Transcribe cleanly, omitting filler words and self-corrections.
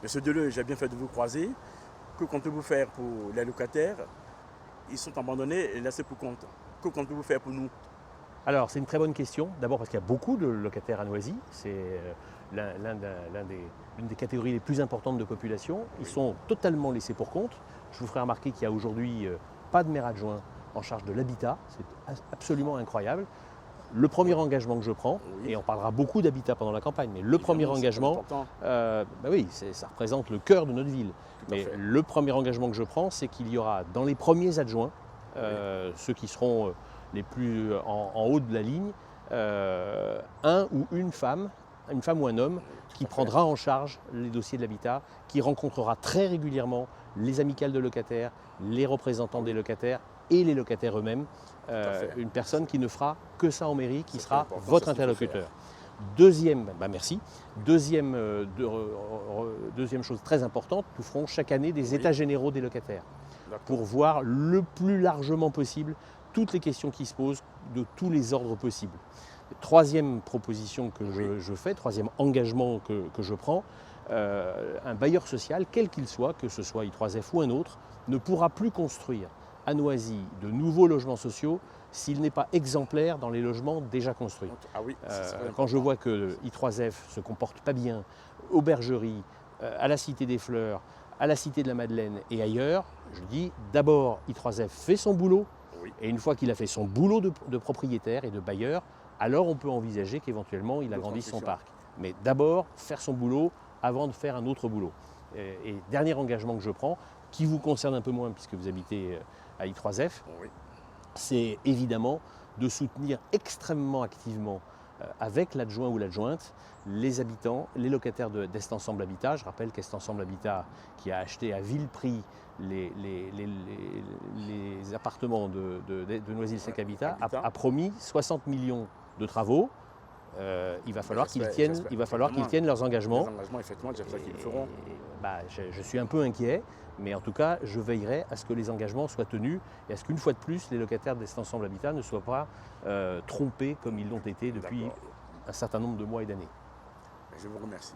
Monsieur Deleu, j'ai bien fait de vous croiser. Que comptez-vous faire pour les locataires? Ils sont abandonnés et laissés pour compte. Que comptez-vous faire pour nous? Alors, c'est une très bonne question. D'abord parce qu'il y a beaucoup de locataires à Noisy. C'est l'une des catégories les plus importantes de population. Ils sont totalement laissés pour compte. Je vous ferai remarquer qu'il n'y a aujourd'hui pas de maire adjoint en charge de l'habitat. C'est absolument incroyable. Le premier engagement que je prends, Oui. et on parlera beaucoup d'habitat pendant la campagne, mais le premier Évidemment, c'est très engagement, important. oui, ça représente le cœur de notre ville. Tout à Mais fait. le premier engagement que je prends, c'est qu'il y aura dans les premiers adjoints, ceux qui seront les plus en haut de la ligne, un ou une femme ou un homme, qui prendra en charge les dossiers de l'habitat, qui rencontrera très régulièrement les amicales de locataires, les représentants des locataires et les locataires eux-mêmes. Une personne qui ne fera que ça en mairie, qui sera votre interlocuteur. Deuxième, merci. Deuxième chose très importante, nous ferons chaque année des états généraux des locataires pour voir le plus largement possible toutes les questions qui se posent de tous les ordres possibles. Troisième proposition que je fais, troisième engagement que je prends, un bailleur social, quel qu'il soit, que ce soit I3F ou un autre, ne pourra plus construire à Noisy de nouveaux logements sociaux s'il n'est pas exemplaire dans les logements déjà construits. Quand je vois que I3F se comporte pas bien, aux bergeries, à la Cité des Fleurs, à la Cité de la Madeleine et ailleurs, je dis d'abord I3F fait son boulot, et une fois qu'il a fait son boulot de propriétaire et de bailleur, alors on peut envisager qu'éventuellement il agrandisse son parc. Mais d'abord faire son boulot avant de faire un autre boulot. Et dernier engagement que je prends, qui vous concerne un peu moins puisque vous habitez à I3F, c'est évidemment de soutenir extrêmement activement avec l'adjoint ou l'adjointe les habitants, les locataires d'Est Ensemble Habitat. Je rappelle qu'Est Ensemble Habitat, qui a acheté à vil prix les appartements de Noisy-le-Sec Habitat, a promis 60 millions de travaux. Il va falloir qu'ils tiennent leurs engagements. Les engagements, effectivement, j'espère qu'ils le feront. Je suis un peu inquiet, mais en tout cas, je veillerai à ce que les engagements soient tenus et à ce qu'une fois de plus, les locataires d'Est Ensemble Habitat ne soient pas trompés comme ils l'ont été depuis un certain nombre de mois et d'années. Je vous remercie.